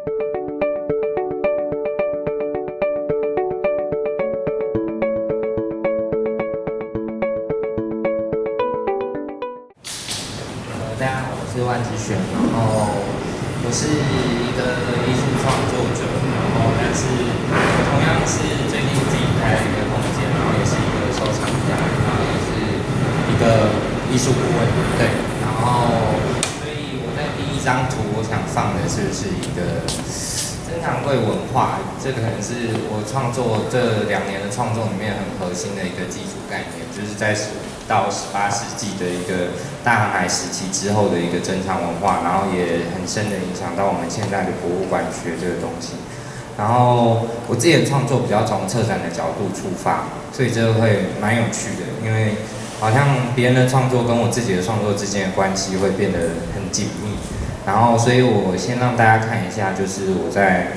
大家好，我是万之璇，然后我是一个艺术创作者，然后但是同样是最近自己开了一个空间，然后也是一个收藏家，然后也是一个艺术顾问，对，然后所以我在第一张图我想放的是一个珍藏柜文化，这个可能是我创作这2年的创作里面很核心的一个基础概念，就是在到18世纪的一个大航海时期之后的一个珍藏文化，然后也很深的影响到我们现在的博物馆学这个东西。然后我自己的创作比较从策展的角度出发，所以这个会蛮有趣的，因为好像别人的创作跟我自己的创作之间的关系会变得很紧密。然后，所以我先让大家看一下，就是我在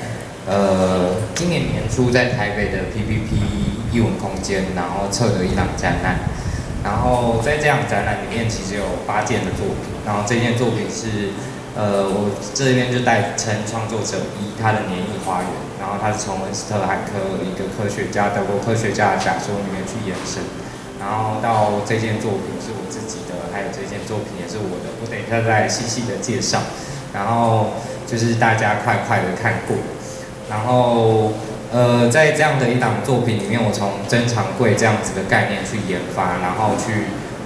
今年年初在台北的 PPP 艺文空间，然后策的一档展览。然后在这样展览里面，其实有8件的作品。然后这件作品是，我这边就代称创作者1，他的年艺花园。然后他是从恩斯特海克一个科学家，德国科学家的假说里面去延伸。然后到这件作品是我自己的，还有这件作品也是我的，我等一下再细细的介绍。然后就是大家快的看过。然后。在这样的一档作品里面，我从珍藏柜这样子的概念去研发，然后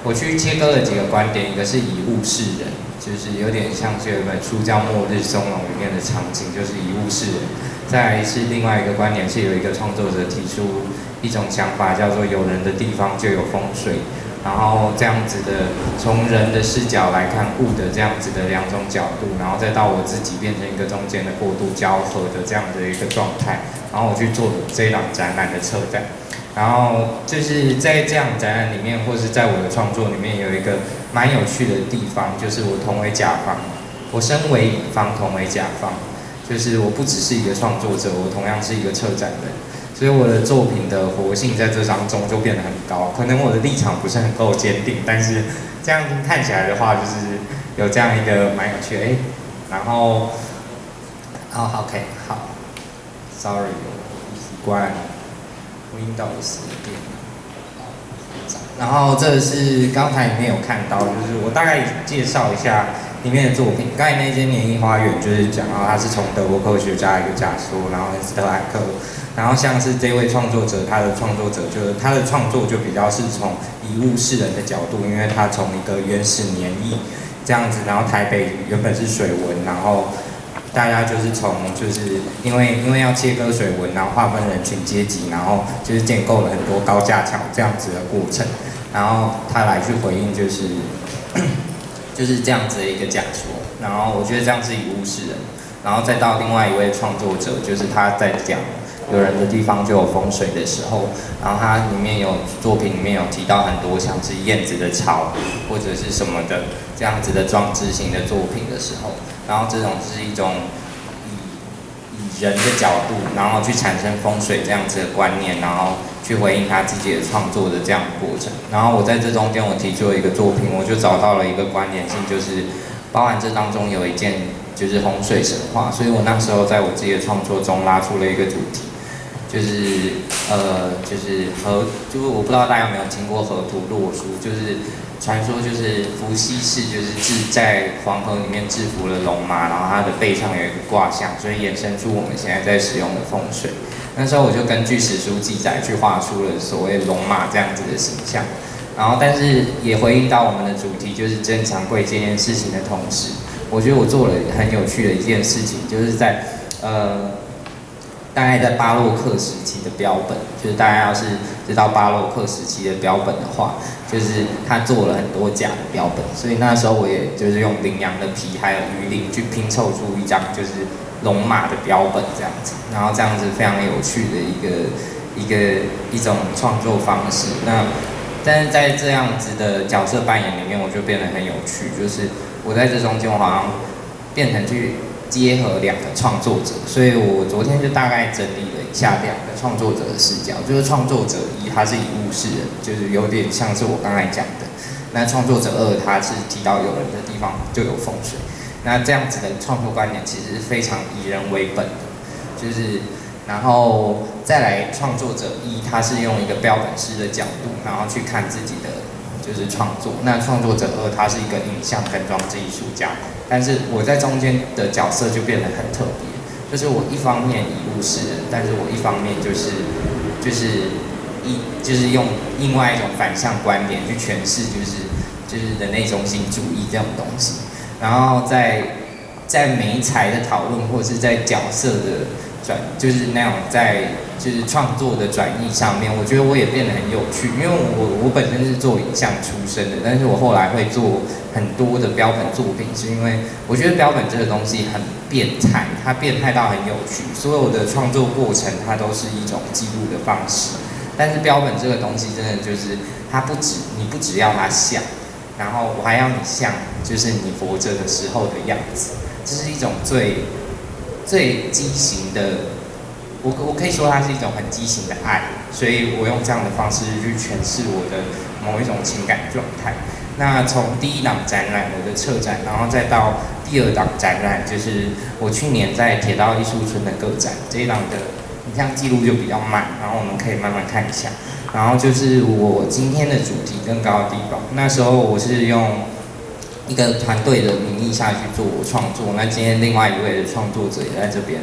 我去切割了几个观点，一个是以物示人，就是有点像是有一本书叫《末日松茸》里面的场景，就是以物示人。再来是另外一个观点，是有一个创作者提出一种想法，叫做有人的地方就有风水。然后这样子的从人的视角来看物的这样子的2种角度，然后再到我自己变成一个中间的过渡交合的这样的一个状态，然后我去做这一档展览的策展。然后就是在这样展览里面，或是在我的创作里面，有一个蛮有趣的地方，就是我同为甲方，我身为乙方，同为甲方，就是我不只是一个创作者，我同样是一个策展人。所以我的作品的活性在这当中就变得很高，可能我的立场不是很够坚定，但是这样看起来的话，就是有这样一个蛮有趣的然后，OK， 好 ，Sorry， 我不习惯 Windows 的电脑。然后这是刚才里面有看到，就是我大概介绍一下里面的作品。刚才那间年艺花园就是讲到它是从德国科学家一个假说，然后恩斯特海克。然后像是这位创作者，他的创作就比较是从以物示人的角度，因为他从一个原始年艺这样子，然后台北原本是水文，然后大家就是因为要切割水文，然后划分人群阶级，然后就是建构了很多高架桥这样子的过程，然后他来去回应就是这样子的一个假说，然后我觉得这样是以物示人，然后再到另外一位创作者，就是他在讲。有人的地方就有风水的时候，然后它里面作品里面有提到很多像是燕子的巢或者是什么的这样子的装置型的作品的时候，然后这种是一种以人的角度，然后去产生风水这样子的观念，然后去回应他自己的创作的这样的过程。然后我在这中间我提出了一个作品，我就找到了一个关联性，就是包含这当中有一件就是洪水神话，所以我那时候在我自己的创作中拉出了一个主题。就是我不知道大家有没有听过河图洛书，就是传说就是伏羲氏就是在黄河里面制服了龙马，然后他的背上有一个卦象，所以衍生出我们现在在使用的风水。那时候我就根据史书记载去画出了所谓龙马这样子的形象，然后但是也回应到我们的主题就是珍藏柜这件事情的同时，我觉得我做了很有趣的一件事情，就是在大概在巴洛克时期的标本，就是大家要是知道巴洛克时期的标本的话，就是他做了很多假的标本，所以那时候我也就是用羚羊的皮还有鱼鳞去拼凑出一张就是龙马的标本这样子，然后这样子非常有趣的一种创作方式。但是在这样子的角色扮演里面，我就变得很有趣，就是我在这中间我好像变成去结合2个创作者，所以我昨天就大概整理了一下2个创作者的视角，就是创作者1他是以物示人，就是有点像是我刚才讲的，那创作者2他是提到有人的地方就有风水，那这样子的创作观点其实是非常以人为本的，就是然后再来创作者一，他是用一个标本师的角度，然后去看自己的就是创作。那创作者二，他是一个影像跟装置艺术家，但是我在中间的角色就变得很特别，就是我一方面以物示人，但是我一方面就是用另外一种反向观点去诠释，就是人类中心主义这种东西。然后在媒材的讨论，或者是在角色的就是那种就是创作的转译上面，我觉得我也变得很有趣，因为我本身是做影像出身的，但是我后来会做很多的标本作品，是因为我觉得标本这个东西很变态，它变态到很有趣，所有的创作过程它都是一种记录的方式。但是标本这个东西真的就是你不只要它像，然后我还要你像，就是你活着的时候的样子，这是一种最畸形的，我可以说它是一种很畸形的爱，所以我用这样的方式去诠释我的某一种情感状态。那从第一档展览我的策展，然后再到第二档展览，就是我去年在铁道艺术村的个展，这一档的影像记录就比较慢，然后我们可以慢慢看一下。然后就是我今天的主题更高的地方，那时候我是用一个团队的名义下去做我创作，那今天另外一位的创作者也在这边。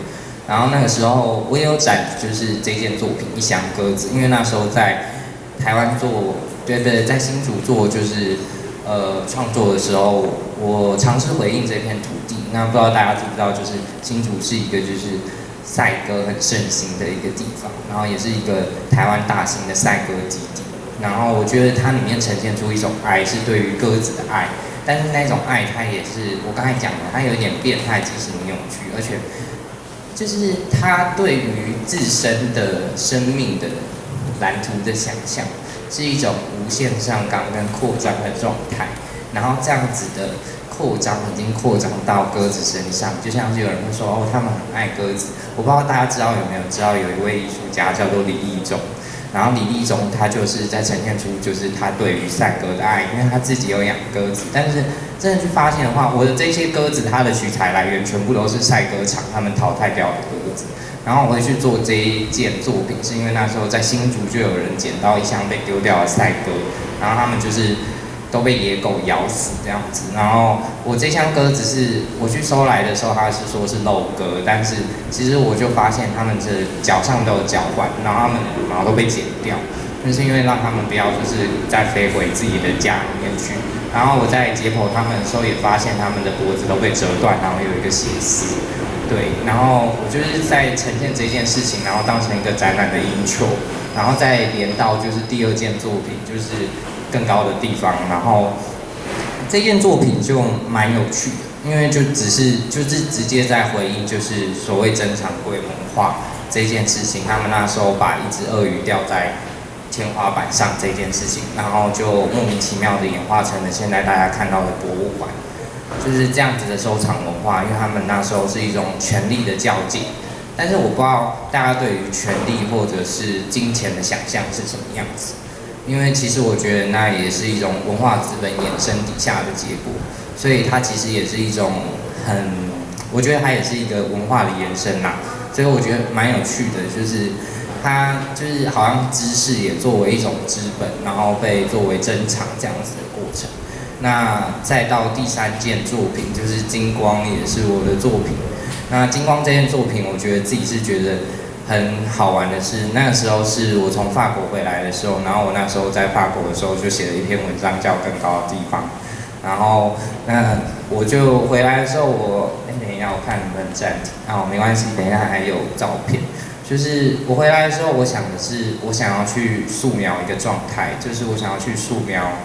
然后那个时候我也有展，就是这件作品《一箱鸽子》，因为那时候在台湾做，在新竹做就是创作的时候，我尝试回应这片土地。那不知道大家知不知道，就是新竹是一个就是赛鸽很盛行的一个地方，然后也是一个台湾大型的赛鸽基地。然后我觉得它里面呈现出一种爱，是对于鸽子的爱，但是那种爱它也是我刚才讲的，它有一点变态、畸形、扭曲，而且就是它对于自身的生命的蓝图的想象，是一种无限上纲跟扩张的状态。然后这样子的扩张已经扩张到鸽子身上，就像是有人会说哦，他们很爱鸽子。我不知道大家知道有没有知道有一位艺术家叫做李立忠，然后李立忠他就是在呈现出就是他对于赛鸽的爱，因为他自己有养鸽子，但是真的去发现的话，我的这些鸽子它的取材来源全部都是赛鸽场他们淘汰掉的鸽子。然后我会去做这一件作品，是因为那时候在新竹就有人捡到一箱被丢掉的赛鸽，然后他们就是都被野狗咬死这样子。然后我这箱鸽子是我去收来的时候，他是说是肉鸽，但是其实我就发现他们这脚上都有脚环，然后他们的羽毛都被剪掉，就是因为让他们不要就是再飞回自己的家里面去。然后我在解剖他们的时候也发现他们的脖子都被折断，然后有一个血丝。对，然后我就是在呈现这件事情，然后当成一个展览的 intro，然后再连到就是第二件作品，就是更高的地方。然后这件作品就蛮有趣的，因为就是直接在回应就是所谓珍藏柜文化这件事情。他们那时候把一只鳄鱼吊在天花板上这件事情，然后就莫名其妙的演化成了现在大家看到的博物馆。就是这样子的收藏文化，因为他们那时候是一种权力的较劲，但是我不知道大家对于权力或者是金钱的想象是什么样子，因为其实我觉得那也是一种文化资本衍生底下的结果，所以它其实也是一种我觉得它也是一个文化的延伸啦，所以我觉得蛮有趣的，就是它就是好像知识也作为一种资本，然后被作为珍藏这样子的过程。那再到第三件作品，就是金光，也是我的作品。那金光这件作品，我觉得自己是觉得很好玩的是，那个时候是我从法国回来的时候，然后我那时候在法国的时候就写了一篇文章叫《更高的地方》，然后那我就回来的时候，等一下我看能不能暂停，没关系，等一下还有照片。就是我回来的时候，我想的是，我想要去素描一个状态，就是我想要去素描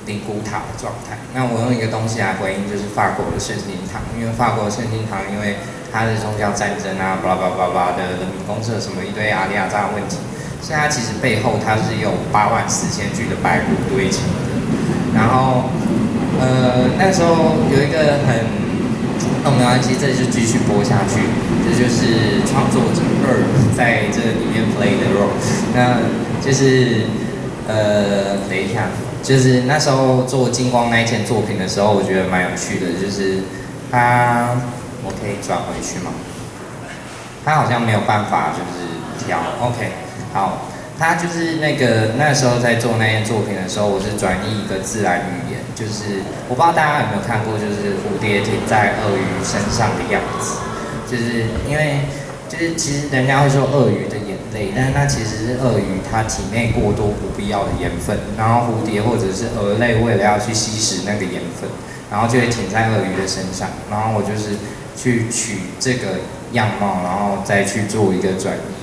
灵骨塔的状态。那我用一个东西来回应，就是法国的圣心堂，因为法国的圣心堂，因为它的宗教战争啊，巴拉巴拉巴拉的人民公社什么一堆阿里亚扎的问题，所以它其实背后它是有84000具的白骨堆成的。然后那时候有一个没关系，这就继续播下去。这就是创作者2在这里面 play 的 role。那就是等一下。就是那时候做金光那一件作品的时候，我觉得蛮有趣的，就是它我可以转回去吗？它好像没有办法就是调 ，OK， 好。他就是那时候在做那件作品的时候，我是转译一个自然语言，就是我不知道大家有没有看过，就是蝴蝶停在鳄鱼身上的样子，就是因为就是其实人家会说鳄鱼的眼泪，但是它其实是鳄鱼它体内过多不必要的盐分，然后蝴蝶或者是蛾类为了要去吸食那个盐分，然后就会停在鳄鱼的身上，然后我就是去取这个样貌，然后再去做一个转移。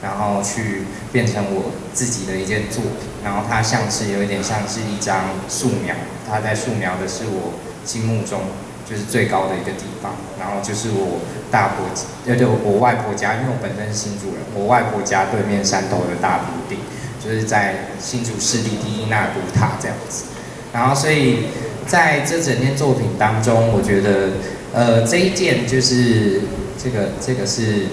然后去变成我自己的一件作品，然后它有一点像是一张素描，它在素描的是我心目中就是最高的一个地方，然后就是我我外婆家，因为我本身是新竹人，我外婆家对面山头的大平顶，就是在新竹市立第一纳古塔这样子，然后所以在这整件作品当中，我觉得这一件就是这个是。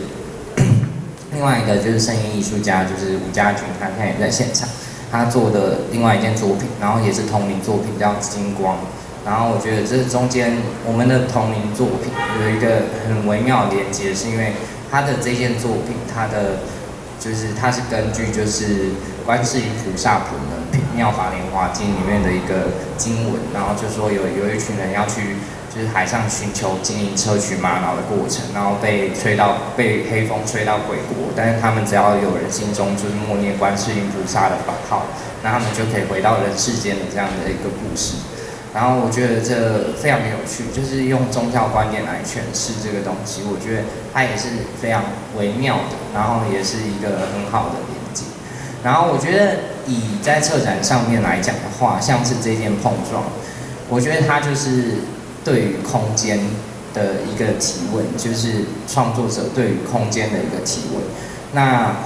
另外一个就是声音艺术家，就是吴家军，他现在也在现场，他做的另外一件作品，然后也是同名作品叫《金光》，然后我觉得这中间我们的同名作品有一个很微妙的连接，是因为他的这件作品，它是根据就是观世音菩萨普门品妙法莲华经里面的一个经文，然后就说有一群人要去。就是海上寻求金银砗磲玛瑙的过程，然后被黑风吹到鬼国，但是他们只要有人心中就是默念观世音菩萨的法号，那他们就可以回到人世间的这样的一个故事。然后我觉得这非常的有趣，就是用宗教观点来诠释这个东西，我觉得它也是非常微妙的，然后也是一个很好的连接。然后我觉得以在策展上面来讲的话，像是这件碰撞，我觉得它就是对于空间的一个提问，就是创作者对于空间的一个提问。那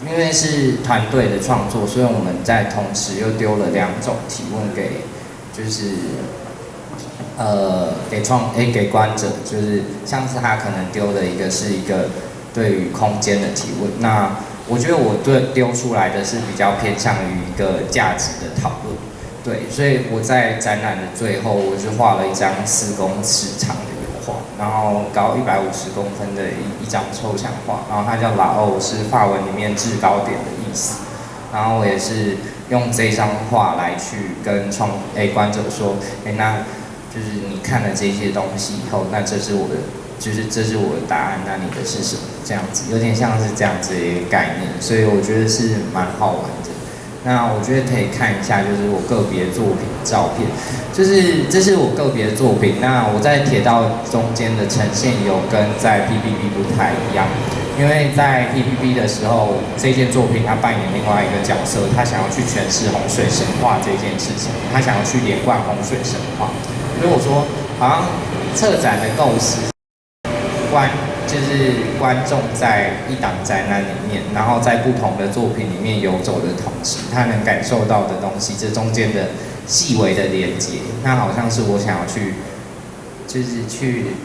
因为是团队的创作，所以我们在同时又丢了2种提问给，就是给观者，就是像是他可能丢的一个是一个对于空间的提问。那我觉得我丢出来的是比较偏向于一个价值的讨论。对，所以我在展览的最后，我就画了一张4公尺长的油画，然后高150公分的一张抽象画，然后它叫拉欧，是法文里面制高点的意思。然后我也是用这张画来去跟观者说，那就是你看了这些东西以后，那这是我的答案，那你的是什么？这样子，有点像是这样子的一个概念，所以我觉得是蛮好玩的。那我觉得可以看一下，就是我个别作品的照片，这是我个别的作品。那我在铁道中间的呈现有跟在 PPP 不太一样，因为在 PPP 的时候，这件作品它扮演另外一个角色，他想要去诠释洪水神话这件事情，他想要去连贯洪水神话。所以我说，好像策展的构思就是观众在一档展览里面，然后在不同的作品里面游走的同时，他能感受到的东西，这中间的细微的连接，那好像是我想要去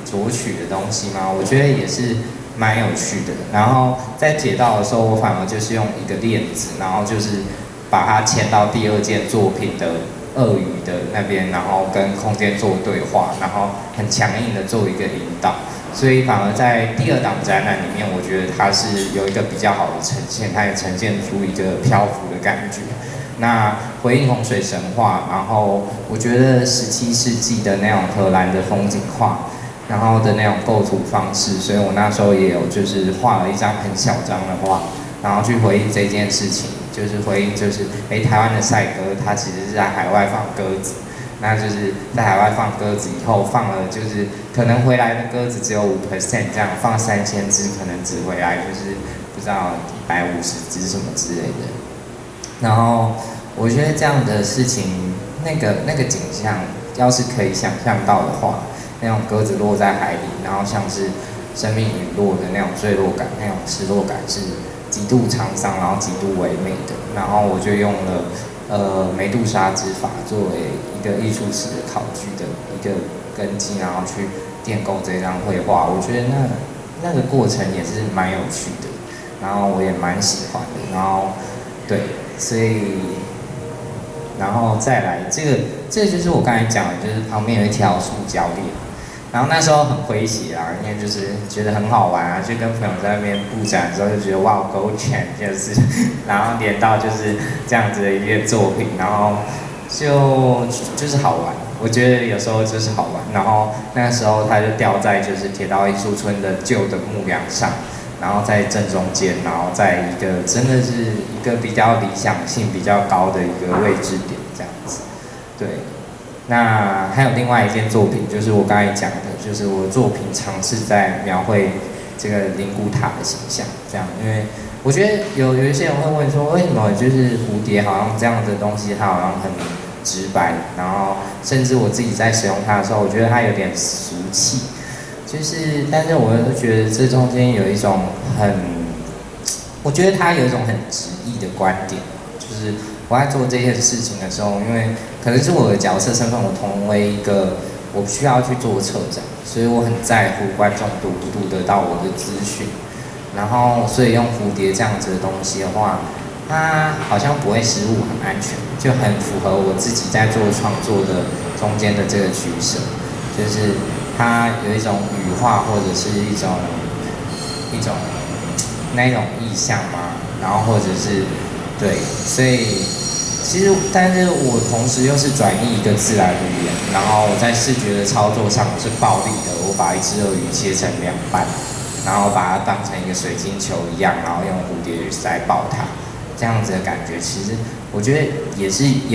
索取的东西嘛，我觉得也是蛮有趣的。然后在铁道的时候，我反而就是用一个链子，然后就是把它牵到第2件作品的鳄鱼的那边，然后跟空间做对话，然后很强硬的做一个引导。所以反而在第2档展览里面，我觉得它是有一个比较好的呈现，它也呈现出一个漂浮的感觉。那回应洪水神话，然后我觉得17世纪的那种荷兰的风景画，然后的那种构图方式，所以我那时候也有就是画了一张很小张的画，然后去回应这件事情，就是回应台湾的赛鸽，它其实是在海外放鸽子。那就是在海外放鸽子以后，放了就是可能回来的鸽子只有5%，这样放3000只，可能只回来就是不知道150只什么之类的。然后我觉得这样的事情，那个景象，要是可以想象到的话，那种鸽子落在海里，然后像是生命陨落的那种坠落感，那种失落感是极度沧桑，然后极度唯美的。然后我就用了。梅杜莎之法作为一个艺术史的考据的一个根基，然后去建构这张绘画，我觉得那个过程也是蛮有趣的，然后我也蛮喜欢的，然后对，所以然后再来这个就是我刚才讲的，就是旁边有一条塑胶链，然后那时候很诙谐啊，因为就是觉得很好玩啊，就跟朋友在那边布展的时候就觉得哇勾拳就是，然后连到就是这样子的一个作品，然后就是好玩。我觉得有时候就是好玩，然后那个时候它就吊在就是铁道艺术村的旧的木梁上，然后在正中间，然后在一个真的是一个比较理想性比较高的一个位置点这样子，对。那还有另外一件作品，就是我刚才讲的，就是我的作品尝试在描绘这个灵骨塔的形象，这样，因为我觉得有一些人会问说，为什么就是蝴蝶好像这样的东西，它好像很直白，然后甚至我自己在使用它的时候，我觉得它有点俗气，但是我又觉得这中间有一种我觉得它有一种很直译的观点，就是我在做这件事情的时候，因为可能是我的角色身份，我同为一个我需要去做策展，所以我很在乎观众读不读得到我的资讯，然后所以用蝴蝶这样子的东西的话，它好像不会失误，很安全，就很符合我自己在做创作的中间的这个取舍，就是它有一种羽化或者是一种那一种意象嘛，然后或者是对，所以其实但是我同时又是转译一个自然语言，然后我在视觉的操作上是暴力的，我把一只鳄鱼切成2半，然后把它当成一个水晶球一样，然后用蝴蝶去塞爆它，这样子的感觉，其实我觉得也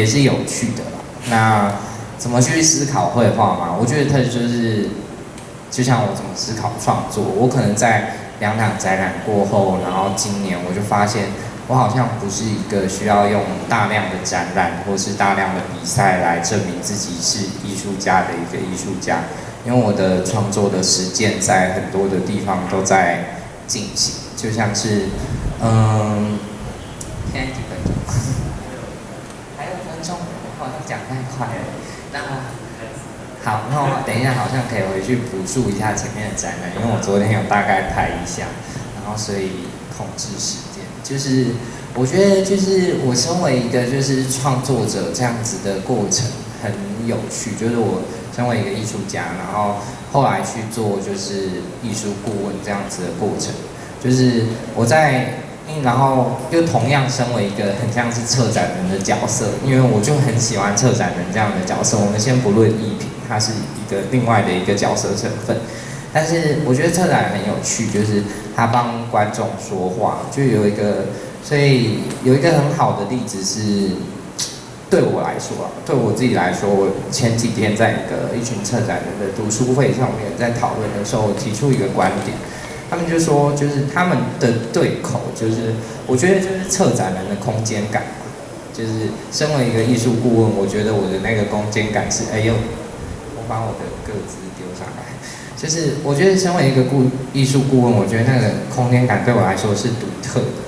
是有趣的啦。那怎么去思考绘画嘛？我觉得它就是就像我怎么思考创作，我可能在2场展览过后，然后今年我就发现，我好像不是一个需要用大量的展览或是大量的比赛来证明自己是艺术家的一个艺术家，因为我的创作的实践在很多的地方都在进行，就像是，现在几分钟？还有1分钟，我好像讲太快了。那好，那我等一下好像可以回去补述一下前面的展览，因为我昨天有大概拍一下，然后所以控制时间。就是我觉得就是我身为一个就是创作者这样子的过程很有趣，就是我身为一个艺术家，然后后来去做就是艺术顾问这样子的过程，就是然后又同样身为一个很像是策展人的角色，因为我就很喜欢策展人这样的角色。我们先不论艺评，它是一个另外的一个角色身份，但是我觉得策展人很有趣，就是他帮观众说话，所以有一个很好的例子是，对我来说啊，对我自己来说，我前几天在一群策展人的读书会上面在讨论的时候，我提出一个观点。他们就说，就是他们的对口，就是我觉得就是策展人的空间感嘛，就是身为一个艺术顾问，我觉得我的那个空间感是，我把我的个资丢上来，就是我觉得身为一个艺术顾问，我觉得那个空间感对我来说是独特的，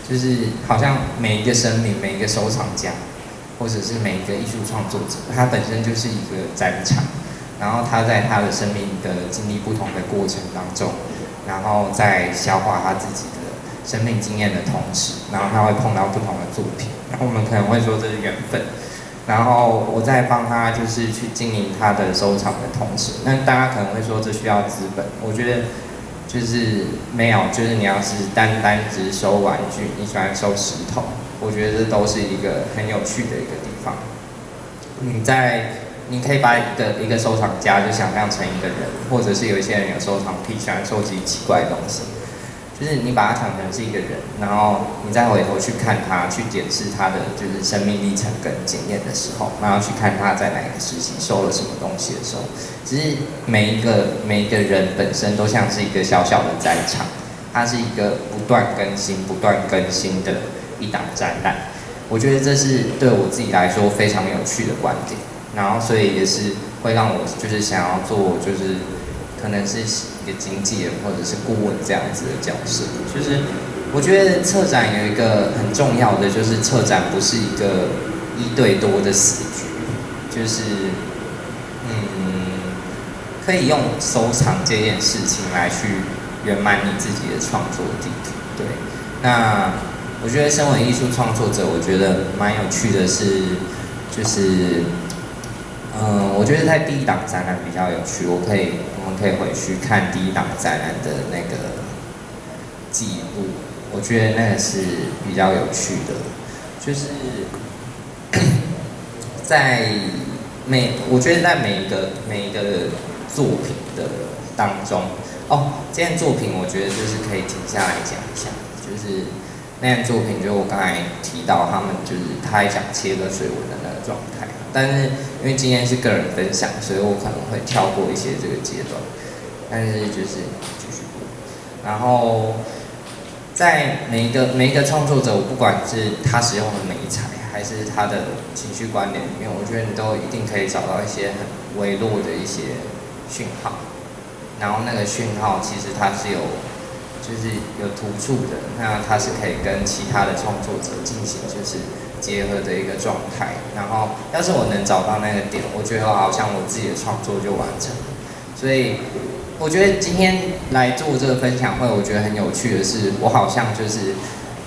就是好像每一个生命，每一个收藏家，或者是每一个艺术创作者，他本身就是一个展场，然后他在他的生命的经历不同的过程当中。然后在消化他自己的生命经验的同时，然后他会碰到不同的作品，然后我们可能会说这是缘分，然后我在帮他就是去经营他的收藏的同时，那大家可能会说这需要资本，我觉得就是没有，就是你要是单只收玩具，你喜欢收石头，我觉得这都是一个很有趣的一个地方。你可以把一个收藏家就想象成一个人，或者是有一些人有收藏癖，喜欢收集奇怪的东西，就是你把他想成是一个人，然后你再回头去看他，去检视他的就是生命历程跟经验的时候，然后去看他在哪个时期收了什么东西的时候，其实每一个人本身都像是一个小小的展场，它是一个不断更新的一档展览。我觉得这是对我自己来说非常有趣的观点。然后，所以也是会让我就是想要做，就是可能是一个经纪人或者是顾问这样子的角色。就是我觉得策展有一个很重要的，就是策展不是一个1对多的死局，就是可以用收藏这件事情来去圆满你自己的创作地图。对，那我觉得身为艺术创作者，我觉得蛮有趣的是，就是。我觉得在第1档展览比较有趣，我们可以回去看第一档展览的那个记录，我觉得那个是比较有趣的，就是我觉得在每一个作品的当中，这件作品我觉得就是可以停下来讲一下，就是那件作品，就我刚才提到，他们就是他讲切割水纹的那个状态，但是因为今天是个人分享，所以我可能会跳过一些这个阶段，但是就是继续播。然后在每一个创作者，我不管是他使用的媒材，还是他的情绪关联里面，我觉得你都一定可以找到一些很微弱的一些讯号，然后那个讯号其实它是就是有突触的，那它是可以跟其他的创作者进行就是结合的一个状态。然后，要是我能找到那个点，我觉得好像我自己的创作就完成了。所以，我觉得今天来做这个分享会，我觉得很有趣的是，我好像就是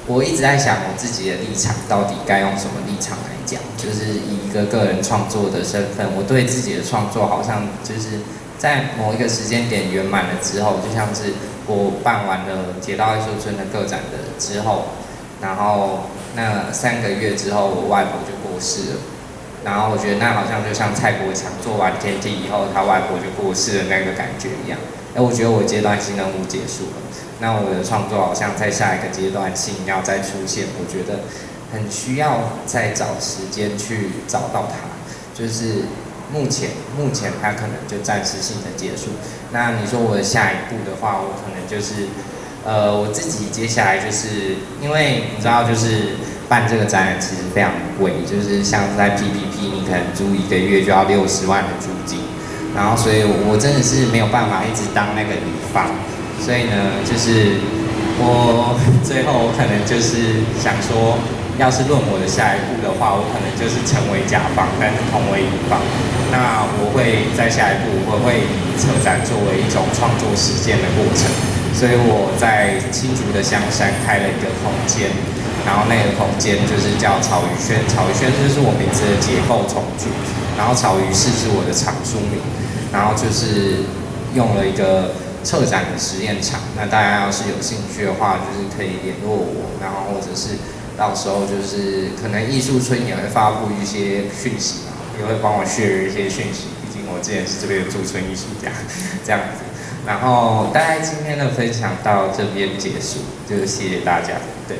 我一直在想我自己的立场到底该用什么立场来讲，就是以一个个人创作的身份，我对自己的创作好像就是在某一个时间点圆满了之后，就像是我办完了铁道艺术村的个展的之后，然后那3个月之后，我外婆就过世了。然后我觉得那好像就像蔡国强做完天梯以后，他外婆就过世的那个感觉一样。我觉得我阶段性任务结束了，那我的创作好像在下一个阶段性要再出现，我觉得很需要再找时间去找到它，就是目前它可能就暂时性的结束。那你说我的下一步的话，我可能就是我自己接下来就是因为你知道就是办这个展览其实非常贵，就是像在 PPP 你可能租1个月就要60万的租金，然后所以我真的是没有办法一直当那个乙方，所以呢就是我最后可能就是想说，要是论我的下一步的话，我可能就是成为甲方，但是同为乙方。那我会在下一步我会以策展作为一种创作实践的过程，所以我在新竹的香山开了一个空间。然后那个空间就是叫草鱼轩，草鱼轩就是我名字的结构重组，然后草鱼室是我的厂书名，然后就是用了一个策展的实验场，那大家要是有兴趣的话，就是可以联络我，然后或者是到时候就是可能艺术村也会发布一些讯息嘛，也会帮我 share 一些讯息，毕竟我之前是这边的驻村艺术家，这样子。然后大概今天的分享到这边结束，就是谢谢大家，对。